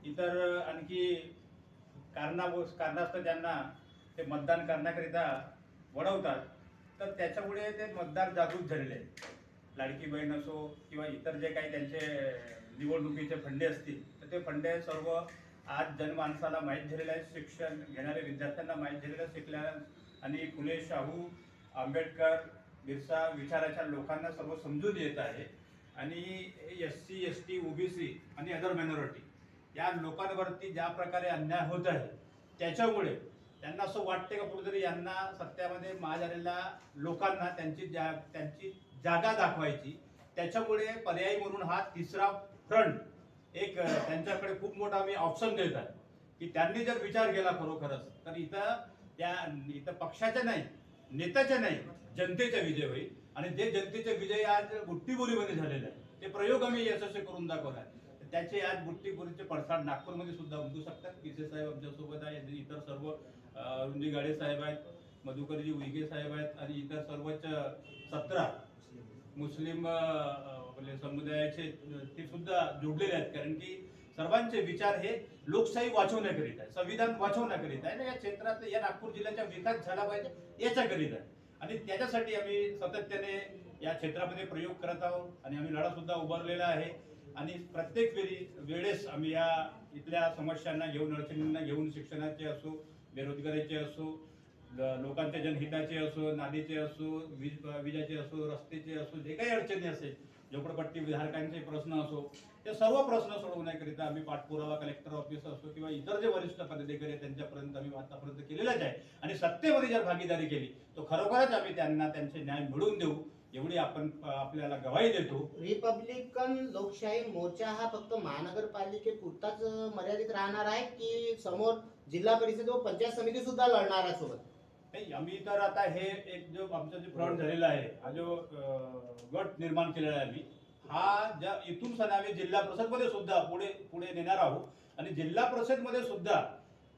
इतर आणखी कारणास्तव त्यांना ते मतदान करण्याकरिता वळवतात, तर त्याच्यामुळे ते मतदार जागृत झालेले आहेत. लाडकी बहीण असो किंवा इतर जे काही त्यांचे निवडणुकीचे फंडे असतील, तर ते फंडे सर्व आज जनमानसाला माहीत झालेले आहेत. शिक्षण घेणाऱ्या विद्यार्थ्यांना माहीत झालेलं शिकल्या आणि फुले, शाहू, आंबेडकर, बिरसा विचाराच्या लोकांना सर्व समजून येत आहे. आणि SC, ST, OBC आणि अदर मायनॉरिटी या लोकांवरती ज्या प्रकारे अन्याय होत आहे, त्याच्यामुळे त्यांना असं वाटते का कुठेतरी यांना सत्यामध्ये माज आलेल्या लोकांना त्यांची जागा दाखवायची. त्याच्यामुळे पर्यायी म्हणून हा तिसरा फ्रंट एक त्यांच्याकडे खूप मोठा आम्ही ऑप्शन देत आहे की त्यांनी जर विचार केला खरोखरच तर इथं पक्षाचे नाही, नेत्याचे नाही, जनतेचा विजय होईल. आणि जे जनतेचे विजय आज बुट्टीबोरीमध्ये झालेले आहे, ते प्रयोग आम्ही यशस्वी करून दाखवला आहे. त्याचे आज बुट्टीबोरीचे पडसाद नागपूरमध्ये सुद्धा उमटू शकतात. पिसे साहेब आमच्यासोबत आहे, इतर सर्व रुंदी गाडे साहेब आहेत, मधुकरजी उईके साहेब आहेत आणि इतर सर्वच 17 मुस्लिम समुदायाचे ते सुद्धा जोडलेले आहेत. कारण की सर्वांचे विचार हे लोकशाही वाचवण्याकरिता आहे, संविधान वाचवण्याकरिता आहे ना, या क्षेत्रात या नागपूर जिल्ह्याचा विकास झाला पाहिजे याच्याकरिता आहे. आणि त्याच्यासाठी आम्ही सातत्याने या क्षेत्रामध्ये प्रयोग करत आहोत आणि आम्ही लढा सुद्धा उभारलेला आहे. आणि प्रत्येक वेळेस आम्ही या इथल्या समस्यांना घेऊन, अडचणींना घेऊन, शिक्षणाचे असो, बेरोजगारीचे असो, लोकांच्या जनहिताचे असो, नालीचे असो, विजाचे असो, रस्त्याचे असो, जे काही अडचणी असेल, झोपडपट्टी विधारकांचे प्रश्न असो, ते सर्व प्रश्न सोडवण्याकरिता आम्ही पाठपुरावा कलेक्टर ऑफिस असो किंवा इतर जे वरिष्ठ पदाधिकारी आहेत त्यांच्यापर्यंत आम्ही आतापर्यंत केलेलाच आहे. आणि सत्तेमध्ये जर भागीदारी केली तर खरोखरच आम्ही त्यांना त्यांचे न्याय मिळवून देऊ एवढी आपण आपल्याला गवाही देतो. रिपब्लिकन लोकशाही मोर्चा हा फक्त महानगरपालिकेपुरताच मर्यादित राहणार आहे की समोर जिल्हा परिषद व पंचायत समिती सुद्धा लढणार आहे सोबत? नाही, आम्ही तर आता हे एक जो आमचा जो फ्रंट झालेला आहे, हा जो गट निर्माण केलेला आहे आम्ही, हा ज्या इथून सनावे जिल्हा परिषद मध्ये सुद्धा पुढे नेणार आहोत. आणि जिल्हा परिषद मध्ये सुद्धा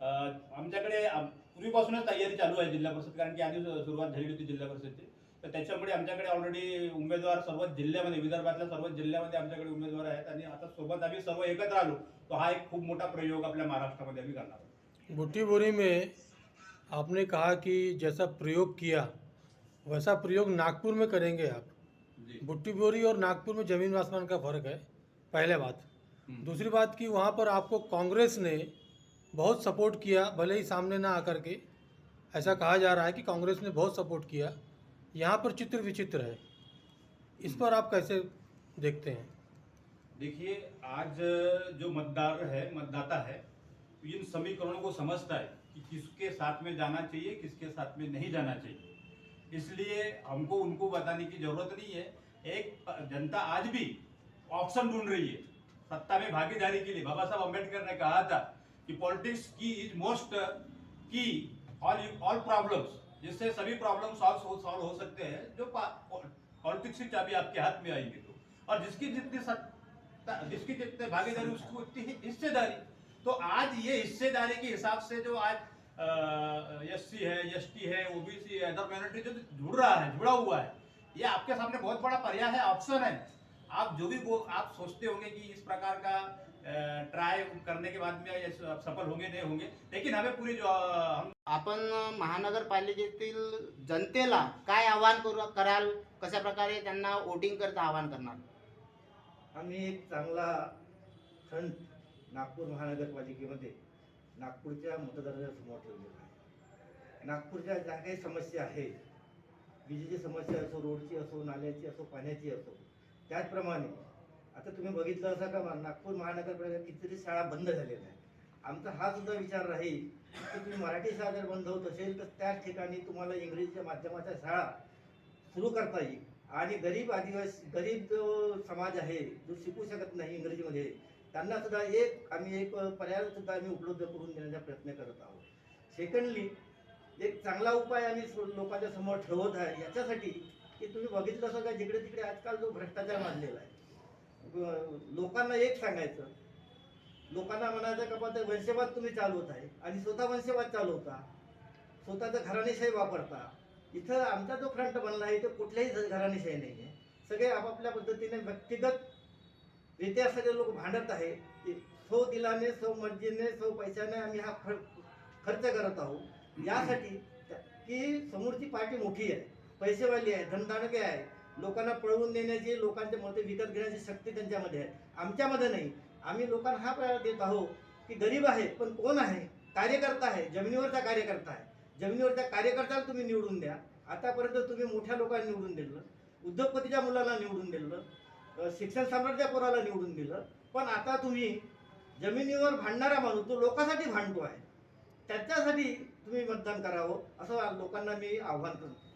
आमच्याकडे पूर्वीपासूनच तयारी चालू आहे जिल्हा परिषद, कारण की आधी सुरुवात झाली होती जिल्हा परिषदची. तर त्याच्यामुळे आमच्याकडे ऑलरेडी उमेदवार सर्वच जिल्ह्यामध्ये, विदर्भातल्या सर्वच जिल्ह्यामध्ये आमच्याकडे उमेदवार आहेत. आणि आता सोबत आम्ही सर्व एकत्र आलो तो हा एक खूप मोठा प्रयोग आपल्या महाराष्ट्रामध्ये आम्ही करणार आहोत. बुट्टीबोरी में आपने कहा कि जैसा प्रयोग किया वैसा प्रयोग नागपुर में करेंगे आप। बुट्टीबोरी और नागपुर में ज़मीन आसमान का फ़र्क है, पहले बात। दूसरी बात कि वहाँ पर आपको कांग्रेस ने बहुत सपोर्ट किया, भले ही सामने ना आकर के। ऐसा कहा जा रहा है कि कांग्रेस ने बहुत सपोर्ट किया। यहाँ पर चित्र विचित्र है, इस पर आप कैसे देखते हैं? देखिए, आज जो मतदाता है, इन समीकरणों को समझता है कि किसके साथ में जाना चाहिए, किसके साथ में नहीं जाना चाहिए। इसलिए हमको उनको बताने की जरूरत नहीं है। एक जनता आज भी ऑप्शन ढूंढ रही है सत्ता में भागीदारी के लिए। बाबा साहब अम्बेडकर ने कहा था कि पॉलिटिक्स की इज मोस्ट की ऑल प्रॉब्लम्स, जिससे सभी प्रॉब्लम सॉल्व हो सकते हैं जो पॉलिटिक्स की चाबी आपके हाथ में आएंगे तो। और जिसकी जितनी भागीदारी उसकी उतनी हिस्सेदारी। तो आज ये हिस्सेदारी के हिसाब से जो आज SC है, ST है, OBC है, अदर माइनॉरिटी जो जुड़ा हुआ है, ये आपके सामने बहुत बड़ा पर्याय है, ऑप्शन है। आप जो भी आप सोचते होंगे कि इस प्रकार का ट्राई करने के बाद में सफल होंगे नहीं होंगे, लेकिन हमें पूरी जो हम आपण महानगरपालिकेतील जनतेला काय आवाहन कराल, कशा प्रकारे त्यांना वोटिंग करता आवाहन करणार? आम्ही एक चांगला फ्रंट नागपूर महानगरपालिकेमध्ये नागपूरच्या मतदारांच्या समोर ठेवलेला आहे. नागपूरच्या ज्या काही समस्या आहेत, विजेची समस्या असो, रोडची असो, नाल्याची असो, पाण्याची असो, त्याचप्रमाणे आता तुम्ही बघितलं असं का नागपूर महानगरपालिका कितीतरी शाळा बंद झालेल्या आहेत. आमचा हा सुद्धा विचार राहील की तुम्ही मराठी शाळा जर बंद होत असेल तर त्याच ठिकाणी तुम्हाला इंग्रजीच्या माध्यमाच्या शाळा सुरू करता येईल. आणि गरीब जो समाज आहे, जो शिकू शकत नाही इंग्रजीमध्ये, त्यांना सुद्धा आम्ही एक पर्याय सुद्धा आम्ही उपलब्ध करून देण्याचा प्रयत्न करत आहोत. सेकंडली, एक चांगला उपाय आम्ही लोकांच्या समोर ठेवत आहे याच्यासाठी की तुम्ही बघितलं असं का जिकडे तिकडे आजकाल जो भ्रष्टाचार वाढलेला आहे, लोकांना एक सांगायचं, लोकांना म्हणायचं का पण वंशवाद तुम्ही चालवत आहे आणि स्वतः वंशवाद चालवता, स्वतःचं घराणेशाही वापरता. इथं आमचा जो फ्रंट बनला आहे तो कुठल्याही घराणेशाही नाही आहे. सगळे आपापल्या पद्धतीने व्यक्तिगत रित्या सगळे लोक भांडत आहे. सौ दिलाने, सौ मर्जीने, सौ पैशाने आम्ही हा खर्च करत आहोत यासाठी की समोरची पार्टी मोठी आहे, पैसेवाली आहे, धनदानके आहे, लोकांना पळवून देण्याची, लोकांच्या मते विकत घेण्याची शक्ती त्यांच्यामध्ये आहे, आमच्यामध्ये नाही. आम्ही लोकांना हा प्रकार देत आहोत की गरीब आहे पण कोण आहे, कार्यकर्ता आहे, जमिनीवरचा कार्यकर्ता आहे. जमिनीवरच्या कार्यकर्त्याला तुम्ही निवडून द्या. आतापर्यंत तुम्ही मोठ्या लोकांना निवडून दिलं, उद्योगपतीच्या मुलाला निवडून दिलं, शिक्षण सम्राटच्या पोराला निवडून दिलं, पण आता तुम्ही जमिनीवर भांडणारा माणूस तो लोकांसाठी भांडतो आहे, त्याच्यासाठी तुम्ही मतदान करावं असं लोकांना मी आव्हान करतो.